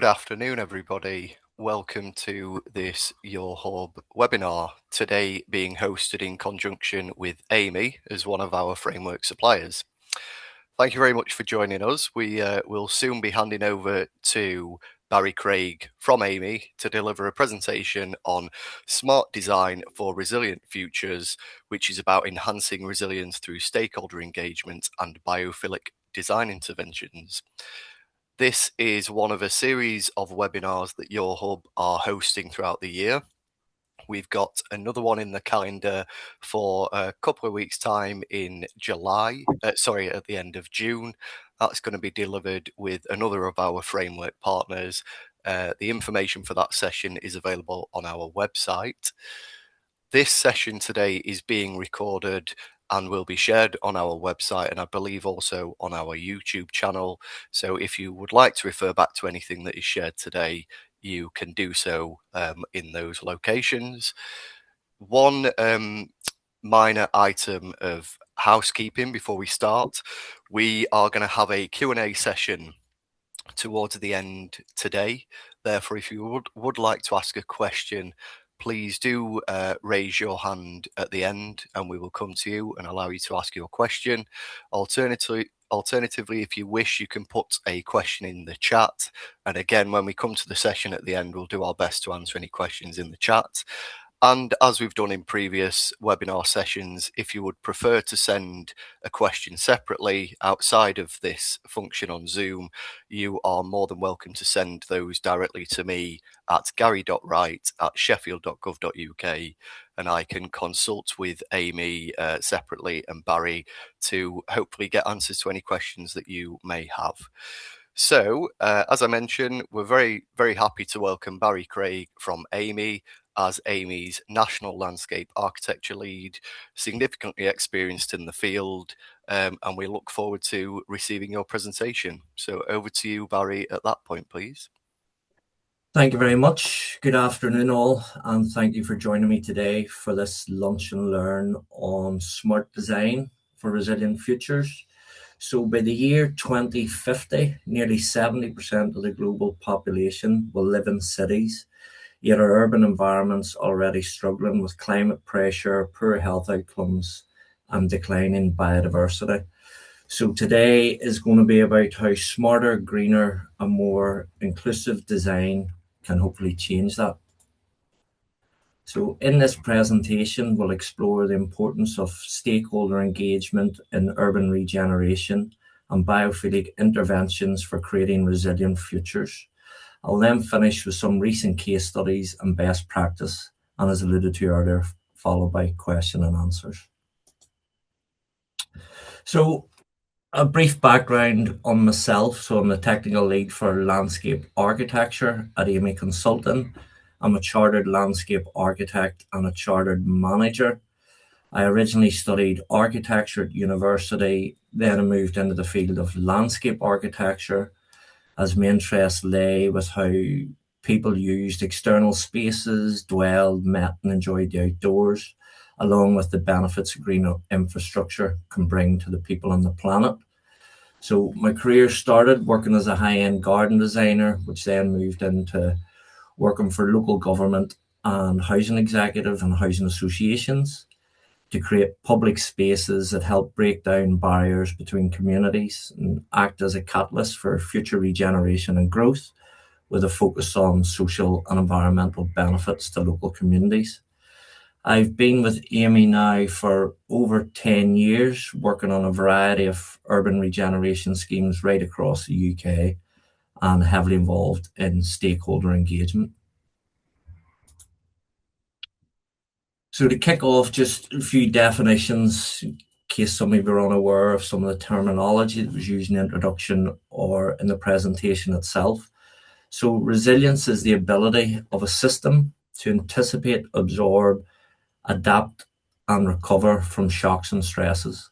afternoon, everybody. Welcome to this Your Hub webinar, today being hosted in conjunction with Amey as one of our framework suppliers. Thank you very much for joining us. We will soon be handing over to Barry Craig from Amey to deliver a presentation on smart design for resilient futures, which is about enhancing resilience through stakeholder engagement and biophilic design interventions. This is one of a series of webinars that Your Hub are hosting throughout the year. We've got another one in the calendar for a couple of weeks' time in at the end of June. That's going to be delivered with another of our framework partners. The information for that session is available on our website. This session today is being recorded and will be shared on our website, and I believe also on our YouTube channel. So if you would like to refer back to anything that is shared today, you can do so in those locations. One minor item of housekeeping before we start: we are going to have a Q&A session towards the end today. Therefore, if you would like to ask a question, please do raise your hand at the end and we will come to you and allow you to ask your question. Alternatively, if you wish, you can put a question in the chat. And again, when we come to the session at the end, we'll do our best to answer any questions in the chat. And as we've done in previous webinar sessions, if you would prefer to send a question separately outside of this function on Zoom, you are more than welcome to send those directly to me at gary.wright@sheffield.gov.uk, and I can consult with Amey separately and Barry to hopefully get answers to any questions that you may have. So, as I mentioned, we're very, very happy to welcome Barry Craig from Amey as Amey's National Landscape Architecture Lead, significantly experienced in the field, and we look forward to receiving your presentation. So over to you, Barry, at that point, please. Thank you very much. Good afternoon, all, and thank you for joining me today for this lunch and learn on smart design for resilient futures. So by the year 2050, nearly 70% of the global population will live in cities, yet our urban environments already struggling with climate pressure, poor health outcomes, and declining biodiversity. So today is going to be about how smarter, greener, and more inclusive design can hopefully change that. So in this presentation, we'll explore the importance of stakeholder engagement in urban regeneration and biophilic interventions for creating resilient futures. I'll then finish with some recent case studies and best practice, and as alluded to earlier, followed by question and answers. So a brief background on myself. So I'm the technical lead for landscape architecture at Amey Consulting. I'm a chartered landscape architect and a chartered manager. I originally studied architecture at university, then I moved into the field of landscape architecture, as my interest lay with how people used external spaces, dwelled, met and enjoyed the outdoors, along with the benefits green infrastructure can bring to the people on the planet. So my career started working as a high-end garden designer, which then moved into working for local government and housing executive and housing associations to create public spaces that help break down barriers between communities and act as a catalyst for future regeneration and growth, with a focus on social and environmental benefits to local communities. I've been with Amey now for over 10 years, working on a variety of urban regeneration schemes right across the UK and heavily involved in stakeholder engagement. So to kick off, just a few definitions, in case some of you are unaware of some of the terminology that was used in the introduction or in the presentation itself. So resilience is the ability of a system to anticipate, absorb, adapt and recover from shocks and stresses.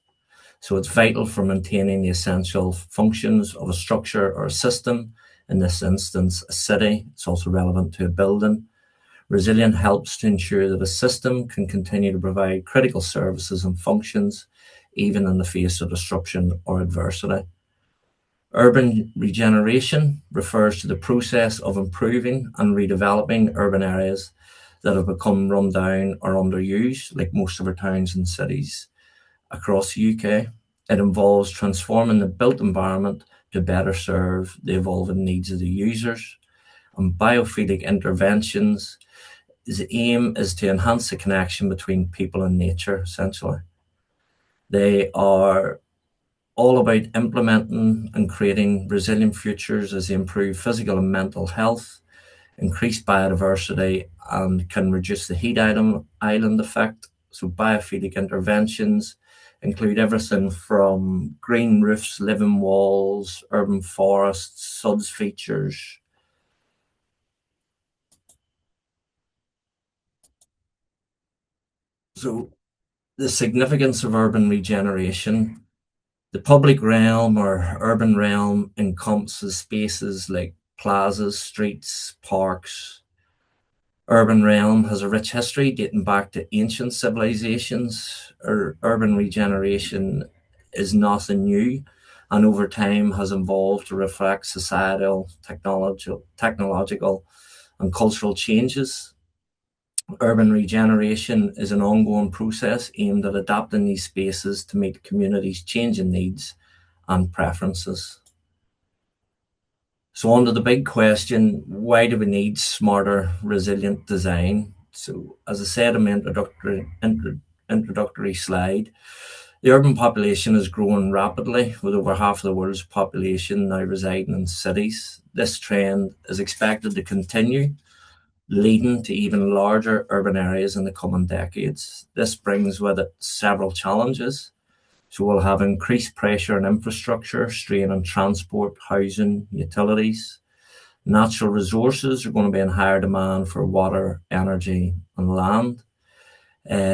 So it's vital for maintaining the essential functions of a structure or a system, in this instance a city. It's also relevant to a building. Resilient helps to ensure that a system can continue to provide critical services and functions even in the face of disruption or adversity. Urban regeneration refers to the process of improving and redeveloping urban areas that have become run down or underused, like most of our towns and cities across the UK. It involves transforming the built environment to better serve the evolving needs of the users. And biophilic interventions, the aim is to enhance the connection between people and nature, essentially. They are all about implementing and creating resilient futures as they improve physical and mental health, increase biodiversity, and can reduce the island effect. So, biophilic interventions include everything from green roofs, living walls, urban forests, suds features. So, the significance of urban regeneration. The public realm or urban realm encompasses spaces like plazas, streets, parks. Urban realm has a rich history dating back to ancient civilizations. Urban regeneration is nothing new and over time has evolved to reflect societal, technological and cultural changes. Urban regeneration is an ongoing process aimed at adapting these spaces to meet communities' changing needs and preferences. So, on to the big question, why do we need smarter, resilient design? So, as I said in my introductory slide, the urban population is growing rapidly, with over half of the world's population now residing in cities. This trend is expected to continue, leading to even larger urban areas in the coming decades. This brings with it several challenges. So we'll have increased pressure on infrastructure, strain on transport, housing, utilities. Natural resources are going to be in higher demand for water, energy, and land.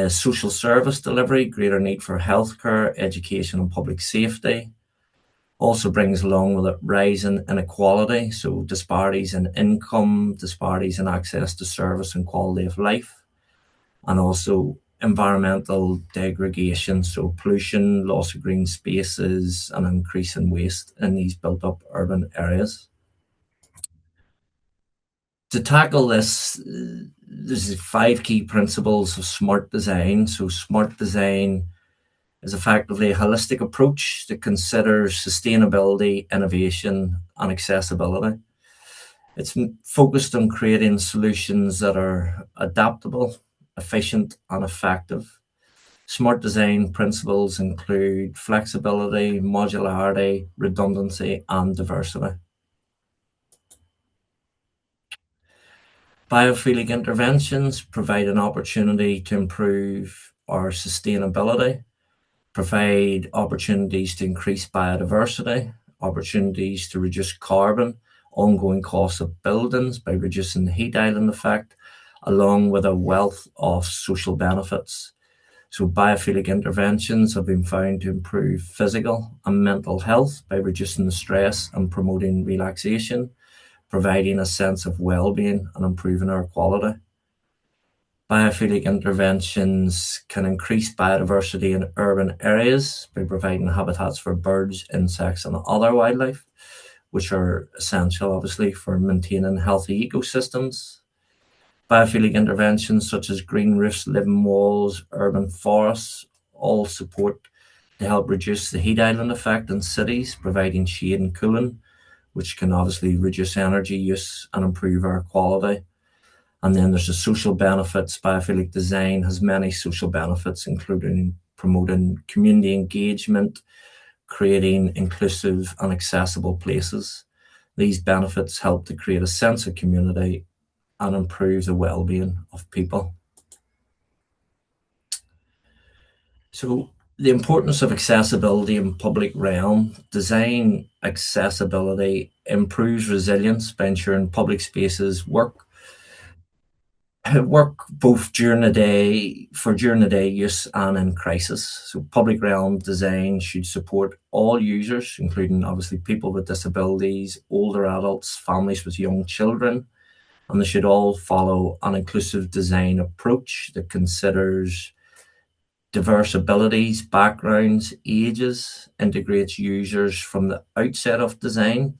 Social service delivery, greater need for healthcare, education, and public safety. Also brings along with it rising inequality, so disparities in income, disparities in access to service and quality of life, and also environmental degradation, so pollution, loss of green spaces, and increase in waste in these built up urban areas. To tackle this, there's five key principles of smart design. So, smart design is effectively a holistic approach that considers sustainability, innovation, and accessibility. It's focused on creating solutions that are adaptable, efficient, and effective. Smart design principles include flexibility, modularity, redundancy, and diversity. Biophilic interventions provide an opportunity to improve our sustainability, provide opportunities to increase biodiversity, opportunities to reduce carbon, ongoing costs of buildings by reducing the heat island effect, along with a wealth of social benefits. So, biophilic interventions have been found to improve physical and mental health by reducing the stress and promoting relaxation, providing a sense of well being and improving our quality. Biophilic interventions can increase biodiversity in urban areas by providing habitats for birds, insects, and other wildlife, which are essential, obviously, for maintaining healthy ecosystems. Biophilic interventions such as green roofs, living walls, urban forests all support to help reduce the heat island effect in cities, providing shade and cooling, which can obviously reduce energy use and improve air quality. And then there's the social benefits. Biophilic design has many social benefits, including promoting community engagement, creating inclusive and accessible places. These benefits help to create a sense of community and improve the well-being of people. So the importance of accessibility in public realm, design accessibility improves resilience by ensuring public spaces work both during the day use and in crisis. So public realm design should support all users, including obviously people with disabilities, older adults, families with young children, and they should all follow an inclusive design approach that considers diverse abilities, backgrounds, ages, integrates users from the outset of design,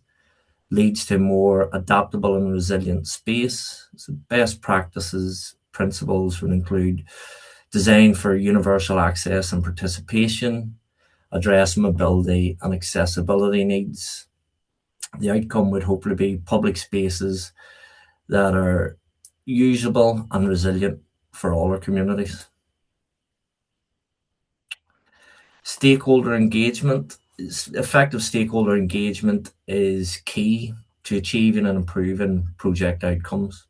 leads to more adaptable and resilient space. So best practices principles would include design for universal access and participation, address mobility and accessibility needs. The outcome would hopefully be public spaces that are usable and resilient for all our communities. Stakeholder engagement. Effective stakeholder engagement is key to achieving and improving project outcomes.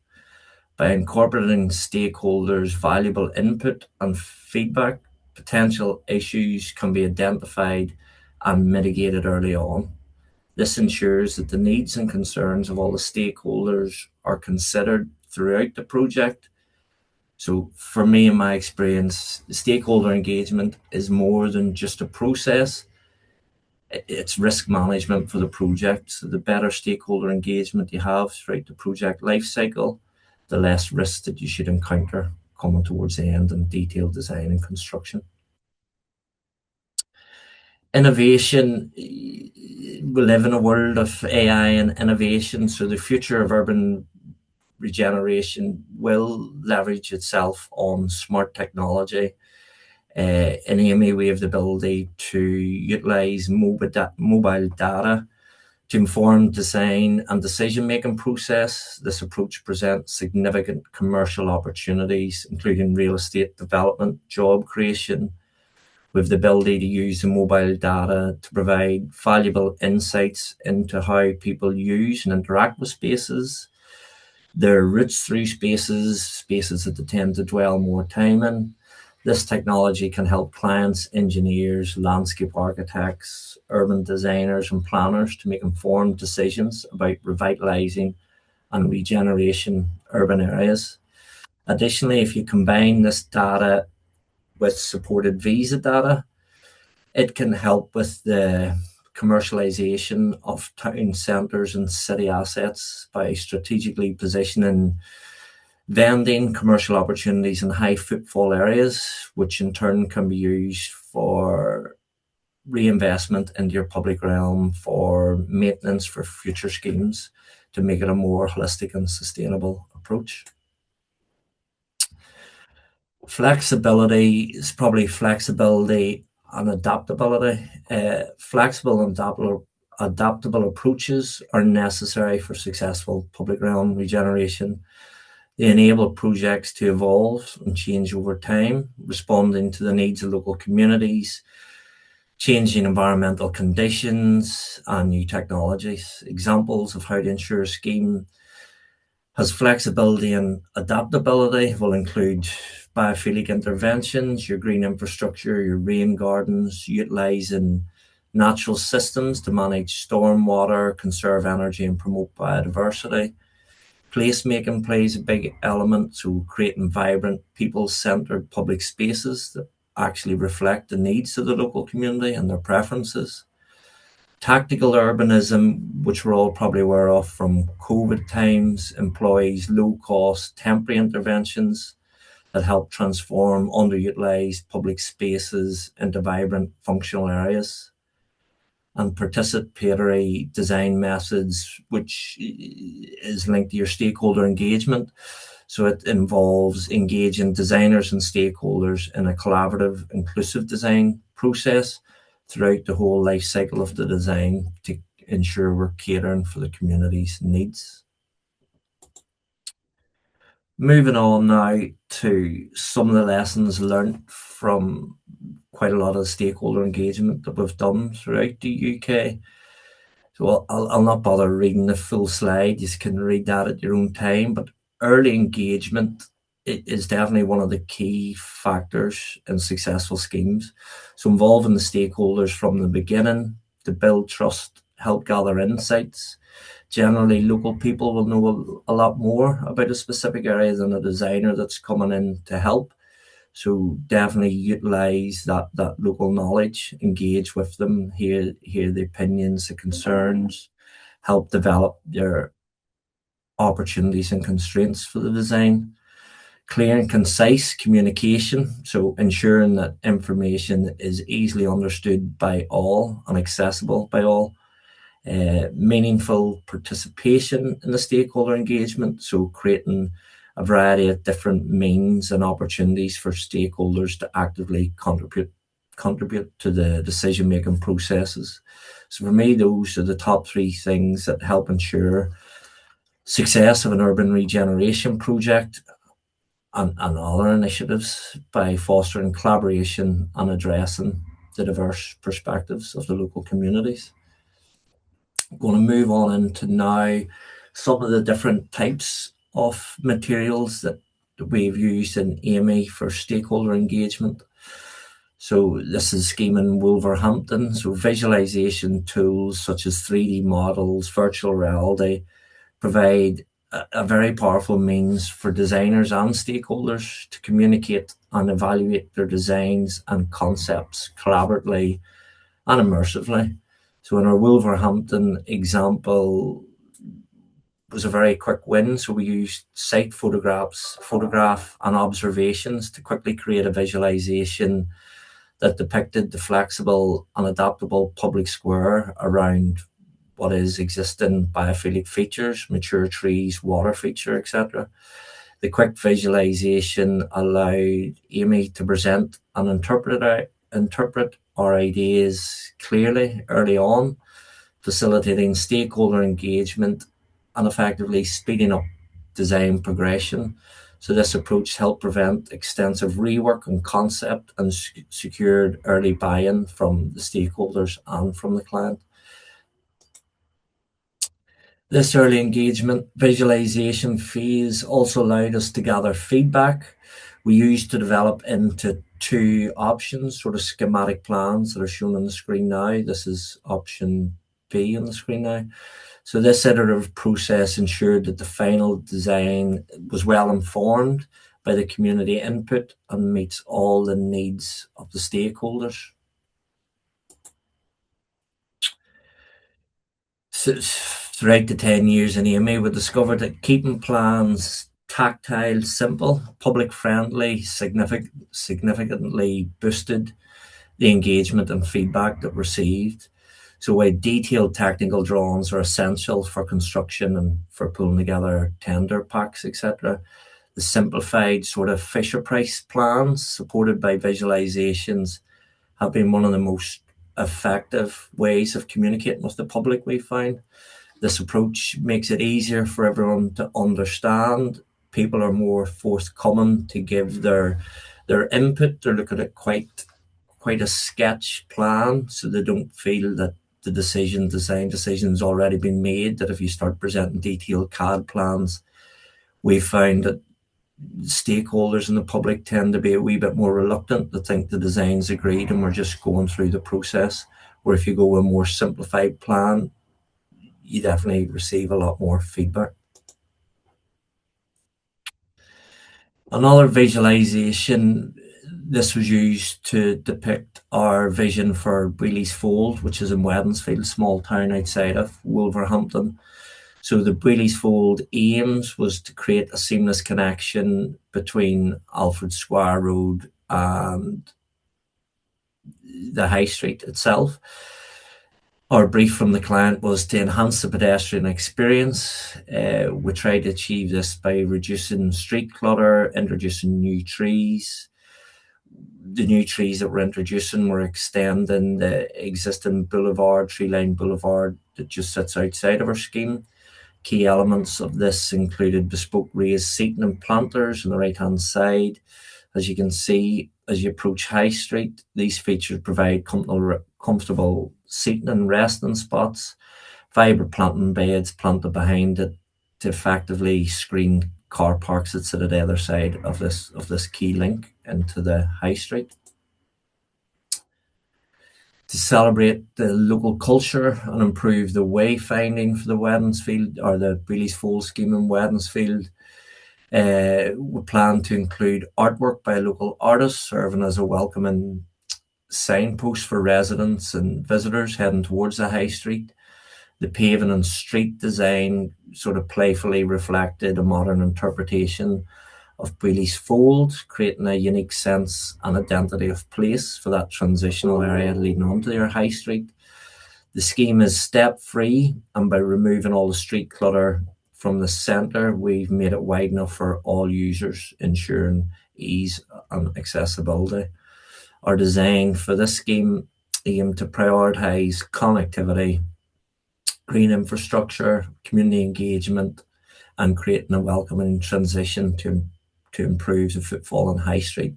By incorporating stakeholders' valuable input and feedback, potential issues can be identified and mitigated early on. This ensures that the needs and concerns of all the stakeholders are considered throughout the project. So, for me, in my experience, stakeholder engagement is more than just a process, it's risk management for the project. So the better stakeholder engagement you have throughout the project life cycle, the less risk that you should encounter coming towards the end in detailed design and construction. Innovation. We live in a world of AI and innovation, so the future of urban regeneration will leverage itself on smart technology. In Amey, we have the ability to utilize mobile data to inform design and decision-making process. This approach presents significant commercial opportunities, including real estate development, job creation, with the ability to use the mobile data to provide valuable insights into how people use and interact with spaces, their routes through spaces that they tend to dwell more time in. This technology can help clients, engineers, landscape architects, urban designers, and planners to make informed decisions about revitalizing and regeneration urban areas. Additionally, if you combine this data with supported visa data, it can help with the commercialization of town centres and city assets by strategically positioning vending commercial opportunities in high footfall areas, which in turn can be used for reinvestment into your public realm, for maintenance for future schemes, to make it a more holistic and sustainable approach. Flexibility is probably flexibility and adaptability. Flexible and adaptable approaches are necessary for successful public realm regeneration. They enable projects to evolve and change over time, responding to the needs of local communities, changing environmental conditions, and new technologies. Examples of how to ensure a scheme has flexibility and adaptability will include biophilic interventions, your green infrastructure, your rain gardens, utilising natural systems to manage stormwater, conserve energy, and promote biodiversity. Placemaking plays a big element, so creating vibrant, people-centred public spaces that actually reflect the needs of the local community and their preferences. Tactical urbanism, which we're all probably aware of from COVID times, employs low-cost temporary interventions that help transform underutilised public spaces into vibrant, functional areas. And participatory design methods, which is linked to your stakeholder engagement. So it involves engaging designers and stakeholders in a collaborative, inclusive design process throughout the whole life cycle of the design to ensure we're catering for the community's needs. Moving on now to some of the lessons learned from quite a lot of stakeholder engagement that we've done throughout the UK. So I'll not bother reading the full slide. You can read that at your own time. But early engagement is definitely one of the key factors in successful schemes. So involving the stakeholders from the beginning to build trust, help gather insights. Generally, local people will know a lot more about a specific area than a designer that's coming in to help. So definitely utilize that local knowledge, engage with them, hear the opinions, the concerns, help develop their opportunities and constraints for the design. Clear and concise communication, so ensuring that information is easily understood by all and accessible by all. Meaningful participation in the stakeholder engagement, so creating a variety of different means and opportunities for stakeholders to actively contribute to the decision making processes. So for me, those are the top three things that help ensure success of an urban regeneration project and other initiatives by fostering collaboration and addressing the diverse perspectives of the local communities. I'm going to move on into now some of the different types of materials that we've used in Amey for stakeholder engagement. So this is scheme in Wolverhampton. So visualization tools such as 3D models, virtual reality provide a very powerful means for designers and stakeholders to communicate and evaluate their designs and concepts collaboratively and immersively. So in our Wolverhampton example was a very quick win. So we used site photograph and observations to quickly create a visualization that depicted the flexible and adaptable public square around what is existing biophilic features, mature trees, water feature, etc. The quick visualization allowed Amy to present and interpret our ideas clearly early on, facilitating stakeholder engagement and effectively speeding up design progression. So this approach helped prevent extensive rework on concept and secured early buy-in from the stakeholders and from the client. This early engagement visualization phase also allowed us to gather feedback. We used to develop into two options, sort of schematic plans that are shown on the screen now. This is option B on the screen now. So this iterative process ensured that the final design was well informed by the community input and meets all the needs of the stakeholders. So, throughout the 10 years in Amey, we discovered that keeping plans tactile, simple, public friendly, significantly boosted the engagement and feedback that received. So while detailed technical drawings are essential for construction and for pulling together tender packs, etc., the simplified sort of Fisher Price plans supported by visualizations have been one of the most effective ways of communicating with the public, we find. This approach makes it easier for everyone to understand. People are more forthcoming to give their input. They're looking at quite a sketch plan, so they don't feel that the design decision's already been made. That if you start presenting detailed CAD plans, we found that stakeholders in the public tend to be a wee bit more reluctant to think the design's agreed and we're just going through the process. Where if you go with a more simplified plan, you definitely receive a lot more feedback. Another visualization, this was used to depict our vision for Brealey's Fold, which is in Wednesfield, small town outside of Wolverhampton. So the Brealey's Fold aims was to create a seamless connection between Alfred Square Road and the high street itself. Our brief from the client was to enhance the pedestrian experience. We tried to achieve this by reducing street clutter, introducing new trees. The new trees that we're introducing were extending the existing boulevard, tree-lined boulevard that just sits outside of our scheme. Key elements of this included bespoke raised seating and planters on the right-hand side. As you can see, as you approach High Street, these features provide comfortable seating and resting spots, fibre planting beds planted behind it to effectively screen car parks that sit at the other side of this key link into the High Street. To celebrate the local culture and improve the wayfinding for the Wednesfield or the Brealey's Fold scheme in Wednesfield, we plan to include artwork by local artists serving as a welcoming signpost for residents and visitors heading towards the high street. The paving and street design sort of playfully reflected a modern interpretation of Brealey's Fold, creating a unique sense and identity of place for that transitional area leading onto your high street. The scheme is step free, and by removing all the street clutter from the centre, we've made it wide enough for all users, ensuring ease and accessibility. Our design for this scheme aim to prioritise connectivity, green infrastructure, community engagement, and creating a welcoming transition to improve the footfall on High Street.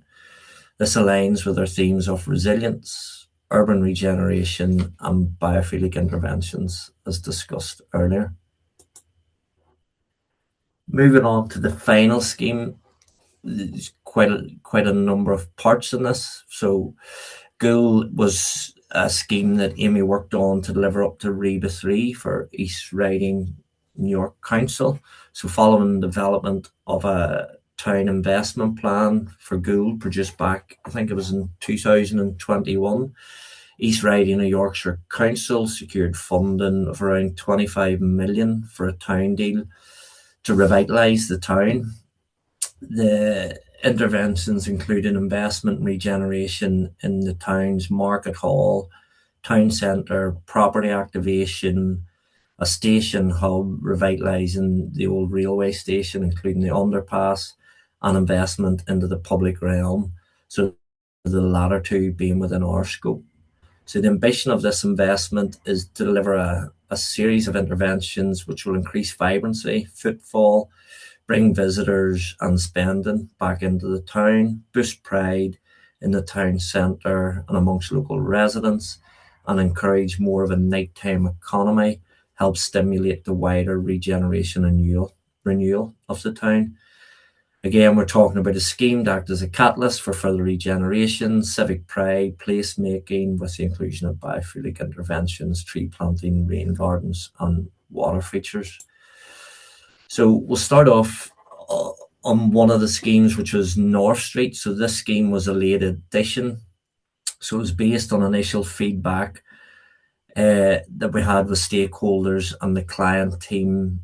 This aligns with our themes of resilience, urban regeneration, and biophilic interventions, as discussed earlier. Moving on to the final scheme, there's quite a number of parts in this. So, Ghoul was a scheme that Amey worked on to deliver up to REBA 3 for East Riding New York Council. So, following the development of a town investment plan for Ghoul produced back, I think it was in 2021, East Riding New Yorkshire Council secured funding of around 25 million for a town deal to revitalise the town. The interventions included investment and regeneration in the town's market hall, town centre, property activation, a station hub, revitalising the old railway station, including the underpass, and investment into the public realm. So the latter two being within our scope. So the ambition of this investment is to deliver a series of interventions which will increase vibrancy, footfall, bring visitors and spending back into the town, boost pride in the town centre and amongst local residents, and encourage more of a nighttime economy, help stimulate the wider regeneration and renewal of the town. Again, we're talking about a scheme to act as a catalyst for further regeneration, civic pride, placemaking, with the inclusion of biophilic interventions, tree planting, rain gardens, and water features. So we'll start off on one of the schemes, which was North Street. So this scheme was a late addition. So it was based on initial feedback that we had with stakeholders and the client team,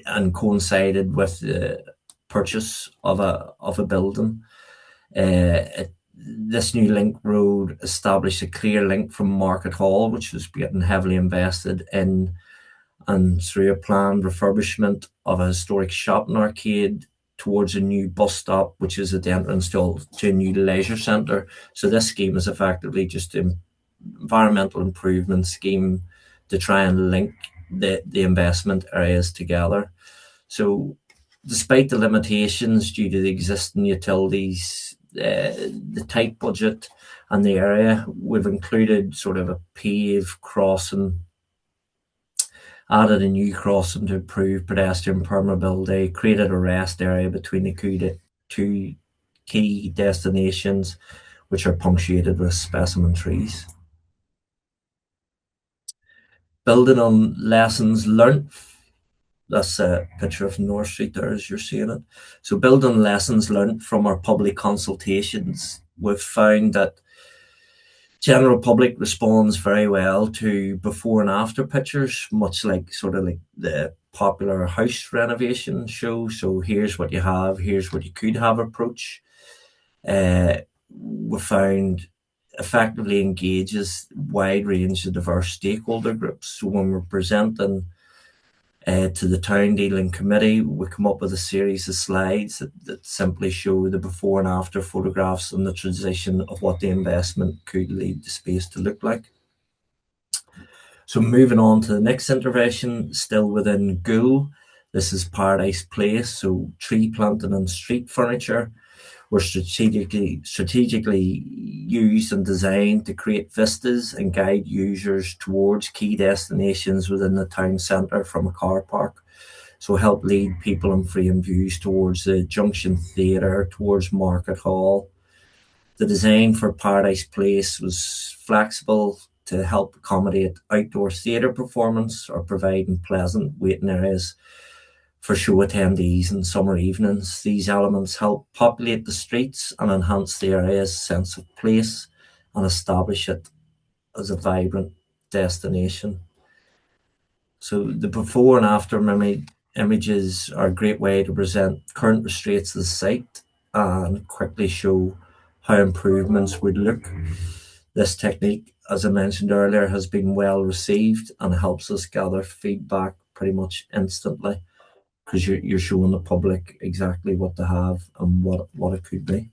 and coincided with the purchase of a building. This new link road established a clear link from Market Hall, which was getting heavily invested in, and through a planned refurbishment of a historic shopping arcade towards a new bus stop, which is at the entrance to a new leisure centre. So this scheme is effectively just an environmental improvement scheme to try and link the investment areas together. So despite the limitations due to the existing utilities, the tight budget and the area, we've included sort of a paved crossing, added a new crossing to improve pedestrian permeability, created a rest area between the two key destinations, which are punctuated with specimen trees. Building on lessons learnt, that's a picture of North Street there as you're seeing it. So building lessons learnt from our public consultations, we've found that general public responds very well to before and after pictures, much like sort of like the popular house renovation show. So here's what you have, here's what you could have approach. We found effectively engages wide range of diverse stakeholder groups. So when we're presenting to the town dealing committee, we come up with a series of slides that simply show the before and after photographs and the transition of what the investment could lead the space to look like. So moving on to the next intervention, still within Ghoul, this is Paradise Place. So tree planting and street furniture were strategically used and designed to create vistas and guide users towards key destinations within the town centre from a car park. So help lead people in freeing views towards the Junction Theatre, towards Market Hall. The design for Paradise Place was flexible to help accommodate outdoor theatre performance or providing pleasant waiting areas for show attendees in summer evenings. These elements help populate the streets and enhance the area's sense of place and establish it as a vibrant destination. So the before and after Images are a great way to present current restraints of the site and quickly show how improvements would look. This technique, as I mentioned earlier, has been well received and helps us gather feedback pretty much instantly because you're showing the public exactly what to have and what it could be.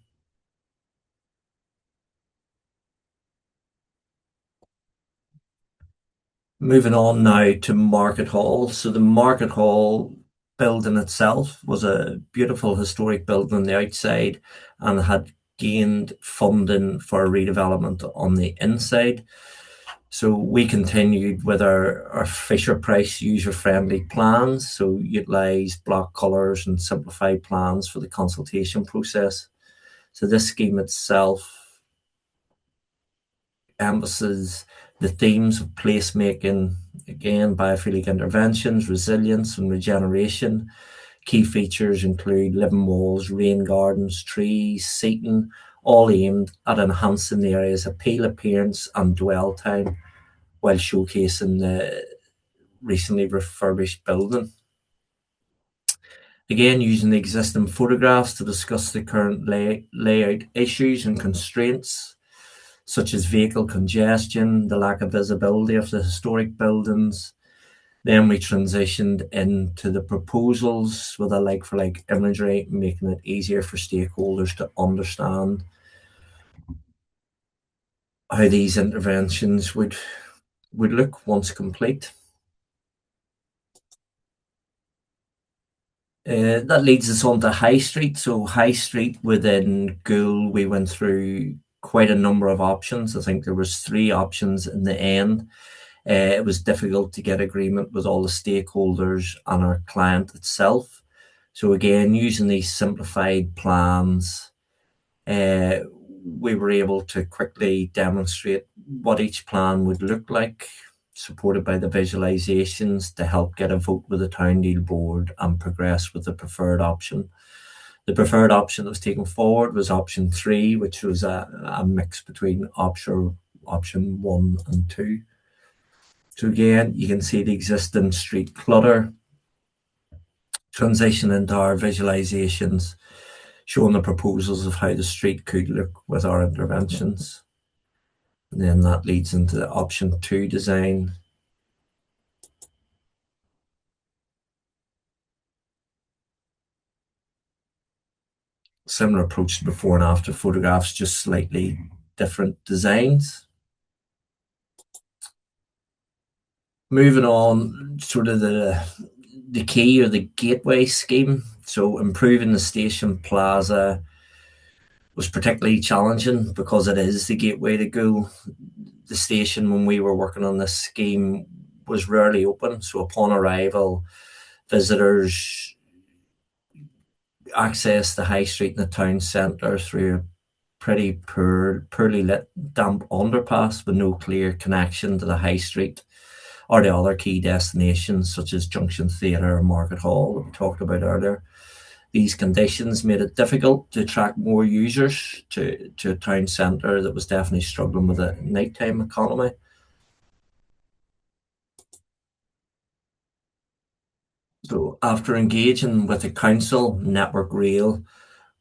Moving on now to Market Hall. So the Market Hall building itself was a beautiful historic building on the outside and had gained funding for a redevelopment on the inside. So we continued with our Fisher Price user-friendly plans, so utilised block colours and simplified plans for the consultation process. So this scheme itself emphasizes the themes of placemaking, again, biophilic interventions, resilience and regeneration. Key features include living walls, rain gardens, trees, seating, all aimed at enhancing the area's appeal, appearance and dwell time while showcasing the recently refurbished building. Again, using the existing photographs to discuss the current layout issues and constraints, such as vehicle congestion, the lack of visibility of the historic buildings. Then we transitioned into the proposals with a like-for-like imagery, making it easier for stakeholders to understand how these interventions would look once complete. That leads us on to High Street. So High Street within Goole, we went through quite a number of options. I think there was 3 options in the end. It was difficult to get agreement with all the stakeholders and our client itself. So again, using these simplified plans, we were able to quickly demonstrate what each plan would look like, supported by the visualizations to help get a vote with the town deal board and progress with the preferred option. The preferred option that was taken forward was option 3, which was a mix between option 1 and 2. So again, you can see the existing street clutter, transition into our visualizations, showing the proposals of how the street could look with our interventions. And then that leads into the option 2 design. Similar approach to before and after photographs, just slightly different designs. Moving on, sort of the key or the gateway scheme. So improving the station plaza was particularly challenging because it is the gateway to Goole. The station, when we were working on this scheme, was rarely open. So upon arrival, visitors access the high street in the town centre through a pretty poorly lit, damp underpass with no clear connection to the high street or the other key destinations such as Junction Theatre or Market Hall that we talked about earlier. These conditions made it difficult to attract more users to a town centre that was definitely struggling with a nighttime economy. So after engaging with the council, Network Rail,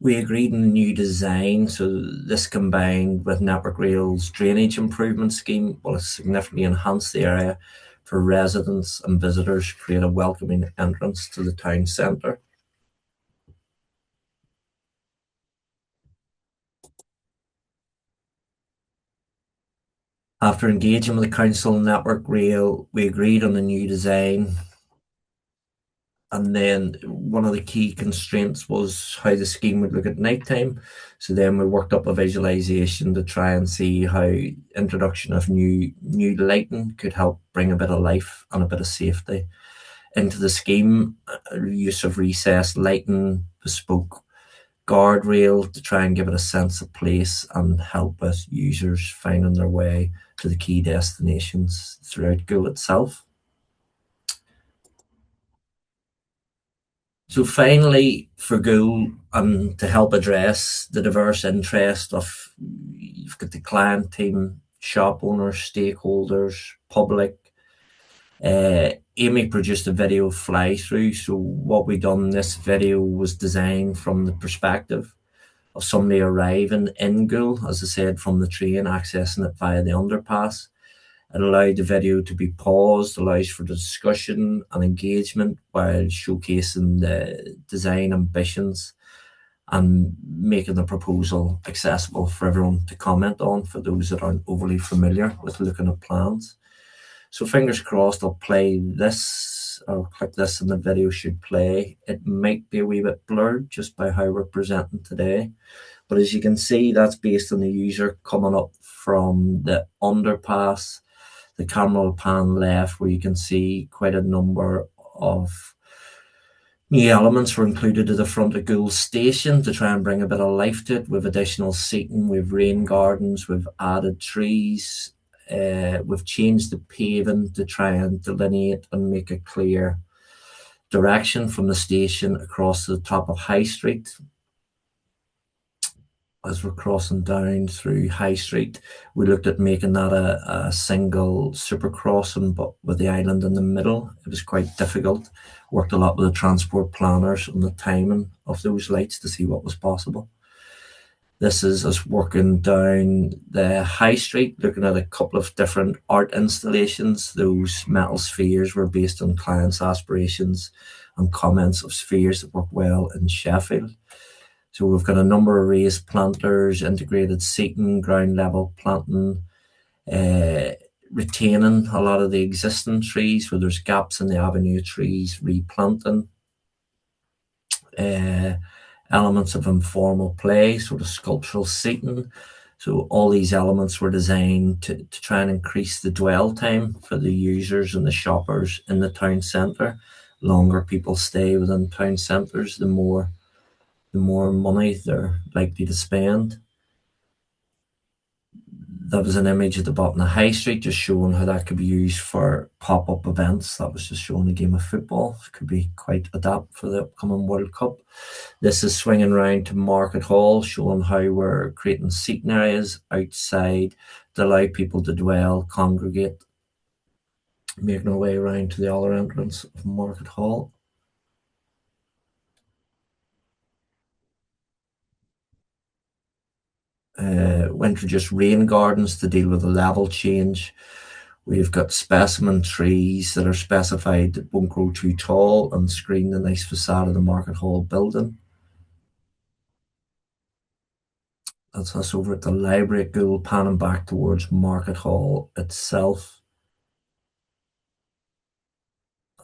we agreed on a new design. So this combined with Network Rail's drainage improvement scheme will significantly enhance the area for residents and visitors, create a welcoming entrance to the town centre. After engaging with the council and Network Rail, we agreed on a new design. And then one of the key constraints was how the scheme would look at night time. So then we worked up a visualization to try and see how introduction of new lighting could help bring a bit of life and a bit of safety into the scheme. Use of recessed lighting, bespoke guardrail to try and give it a sense of place and help with users finding their way to the key destinations throughout Goole itself. So finally, for Goole, and to help address the diverse interest of, you've got the client team, shop owners, stakeholders, public, Amy produced a video fly through. So what we done, this video was designed from the perspective of somebody arriving in Goole, as I said, from the train, accessing it via the underpass. It allowed the video to be paused, allows for discussion and engagement while showcasing the design ambitions and making the proposal accessible for everyone to comment on for those that aren't overly familiar with looking at plans. So fingers crossed I'll play this or click this and the video should play. It might be a wee bit blurred just by how we're presenting today. But as you can see, that's based on the user coming up from the underpass. The camera will pan left where you can see quite a number of new elements were included at the front of Gould Station to try and bring a bit of life to it with additional seating, with rain gardens, with added trees. We've changed the paving to try and delineate and make a clear direction from the station across to the top of High Street. As we're crossing down through High Street, we looked at making that a single super crossing, but with the island in the middle. It was quite difficult. Worked a lot with the transport planners on the timing of those lights to see what was possible. This is us working down the High Street, looking at a couple of different art installations. Those metal spheres were based on clients' aspirations and comments of spheres that work well in Sheffield. So we've got a number of raised planters, integrated seating, ground level planting, retaining a lot of the existing trees where there's gaps in the avenue of trees, replanting, elements of informal play, sort of sculptural seating. So all these elements were designed to try and increase the dwell time for the users and the shoppers in the town centre. Longer people stay within town centres, the more money they're likely to spend. That was an image at the bottom of High Street, just showing how that could be used for pop-up events. That was just showing a game of football. It could be quite adapt for the upcoming World Cup. This is swinging around to Market Hall, showing how we're creating seating areas outside to allow people to dwell, congregate, making our way around to the other entrance of Market Hall. We introduced rain gardens to deal with the level change. We've got specimen trees that are specified that won't grow too tall and screen the nice facade of the Market Hall building. That's us over at the library at Gould, panning back towards Market Hall itself.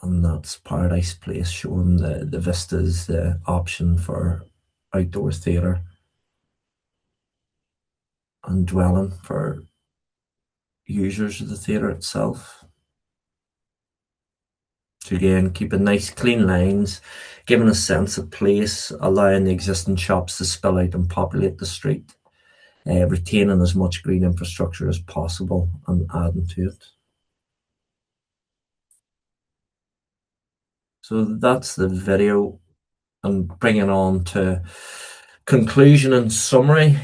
And that's Paradise Place, showing the vistas, the option for outdoor theatre and dwelling for users of the theatre itself. So again, keeping nice clean lines, giving a sense of place, allowing the existing shops to spill out and populate the street, retaining as much green infrastructure as possible and adding to it. So that's the video. And bringing on to conclusion and summary,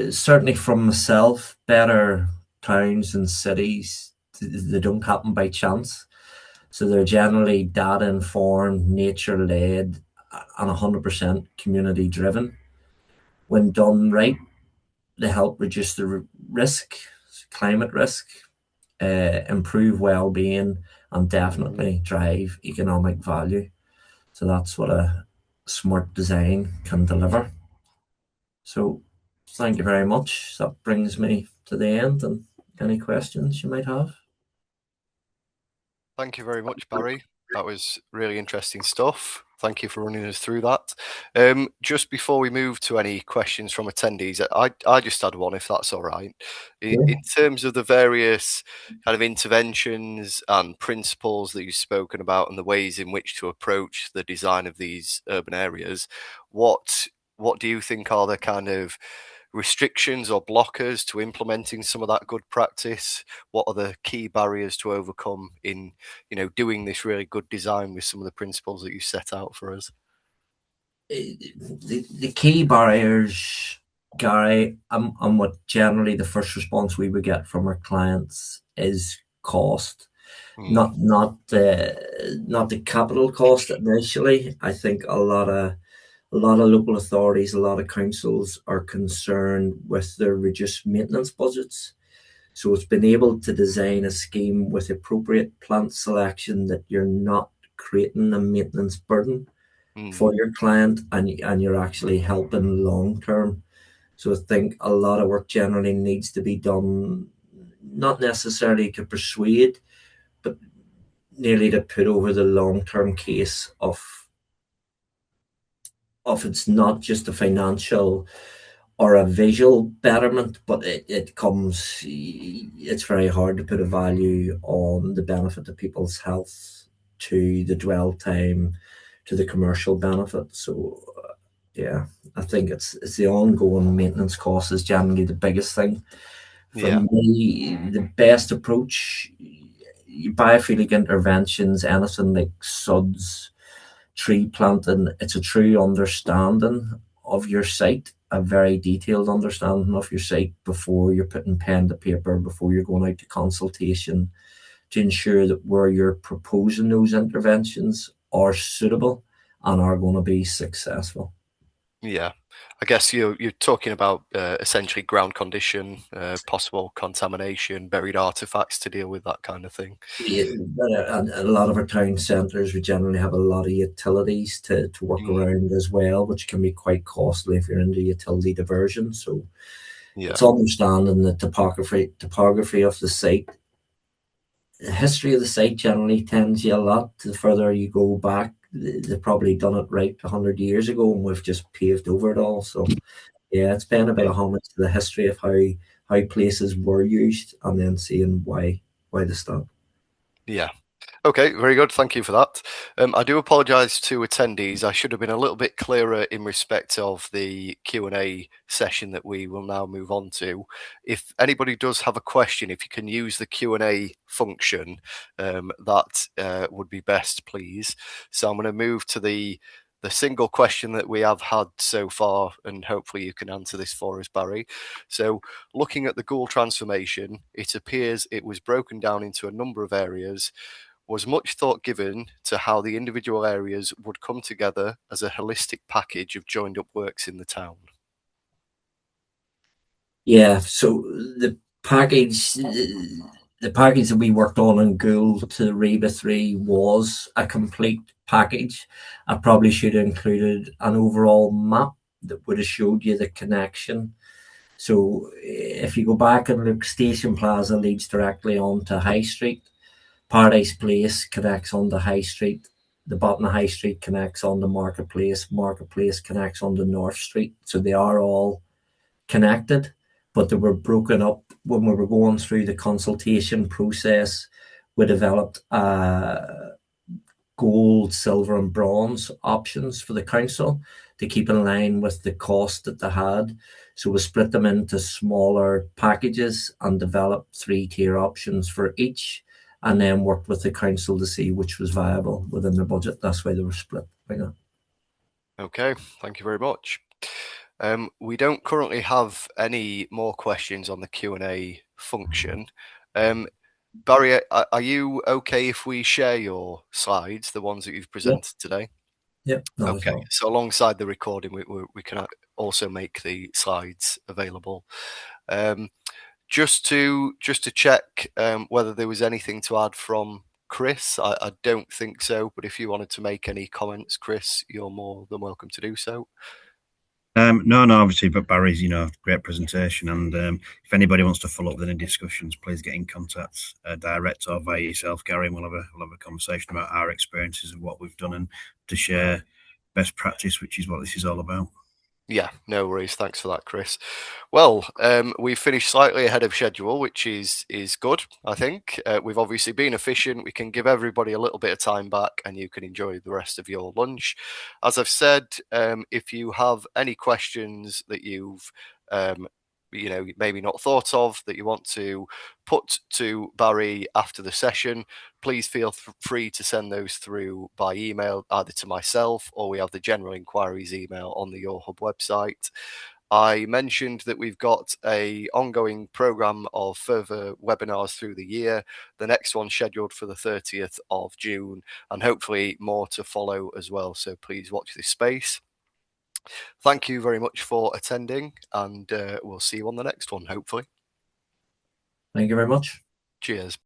certainly from myself, better towns and cities, they don't happen by chance. So they're generally data informed, nature led, and 100% community driven. When done right, they help reduce the risk, climate risk, improve well being, and definitely drive economic value. So that's what a smart design can deliver. So thank you very much. That brings me to the end. And any questions you might have? Thank you very much, Barry. That was really interesting stuff. Thank you for running us through that. Just before we move to any questions from attendees, I just had one, if that's all right. In terms of the various kind of interventions and principles that you've spoken about and the ways in which to approach the design of these urban areas, what do you think are the kind of restrictions or blockers to implementing some of that good practice? What are the key barriers to overcome in, doing this really good design with some of the principles that you set out for us? The key barriers, Gary, and what generally the first response we would get from our clients is cost. Mm. Not the capital cost initially. I think a lot of local authorities, a lot of councils are concerned with their reduced maintenance budgets. So it's been able to design a scheme with appropriate plant selection that you're not creating a maintenance burden Mm. for your client, and you're actually helping long term. So I think a lot of work generally needs to be done, not necessarily to persuade, but nearly to put over the long term case of it's not just a financial or a visual betterment, but it's very hard to put a value on the benefit to people's health, to the dwell time, to the commercial benefit. So yeah, I think it's the ongoing maintenance cost is generally the biggest thing. For Yeah. me, the best approach, biophilic interventions, anything like suds, tree planting, it's a true understanding of your site, a very detailed understanding of your site before you're putting pen to paper, before you're going out to consultation, to ensure that where you're proposing those interventions are suitable and are going to be successful. Yeah. I guess you're talking about essentially ground condition, possible contamination, buried artifacts to deal with that kind of thing. Yeah, and a lot of our town centres, we generally have a lot of utilities to work Mm. around as well, which can be quite costly if you're into utility diversion. So Yeah. it's understanding the topography of the site. The history of the site generally tells you a lot. The further you go back, they've probably done it right 100 years ago, and we've just paved over it all. So yeah, it's paying a bit Yeah. of homage to the history of how places were used, and then seeing why they stopped. Yeah. Okay, very good. Thank you for that. I do apologise to attendees. I should have been a little bit clearer in respect of the Q&A session that we will now move on to. If anybody does have a question, if you can use the Q&A function, that would be best, please. So I'm going to move to the single question that we have had so far, and hopefully you can answer this for us, Barry. So, looking at the Gould transformation, it appears it was broken down into a number of areas. Was much thought given to how the individual areas would come together as a holistic package of joined up works in the town? Yeah, so the package that we worked on in Gould to Reba 3 was a complete package. I probably should have included an overall map that would have showed you the connection. So if you go back and look, Station Plaza leads directly onto High Street. Paradise Place connects on the High Street. The bottom of High Street connects on the Marketplace. Marketplace connects on the North Street. So they are all connected, but they were broken up when we were going through the consultation process. We developed gold, silver, and bronze options for the council to keep in line with the cost that they had. So we split them into smaller packages and developed three-tier options for each, and then worked with the council to see which was viable within their budget. That's why they were split like that. Okay, thank you very much. We don't currently have any more questions on the Q&A function. Barry, are you okay if we share your slides, the ones that you've Yeah, presented today? yeah, not at Okay, all. so alongside the recording, we can also make the slides available. Um, just to check whether there was anything to add from Chris. I don't think so, but if you wanted to make any comments, Chris, you're more than welcome to do so. No, no, obviously, but Barry's, great presentation. And if anybody wants to follow up with any discussions, please get in contact direct or via yourself, Gary, and we'll have a conversation about our experiences of what we've done and to share best practice, which is what this is all about. Yeah, no worries. Thanks for that, Chris. Well, we've finished slightly ahead of schedule, which is good. I think we've obviously been efficient. We can give everybody a little bit of time back, and you can enjoy the rest of your lunch. As I've said, if you have any questions that you've maybe not thought of that you want to put to Barry after the session, please feel free to send those through by email, either to myself or we have the general inquiries email on the Your Hub website. I mentioned that we've got a ongoing program of further webinars through the year. The next one scheduled for the 30th of June, and hopefully more to follow as well. So please watch this space. Thank you very much for attending, and we'll see you on the next one, hopefully. Thank you very much. Cheers.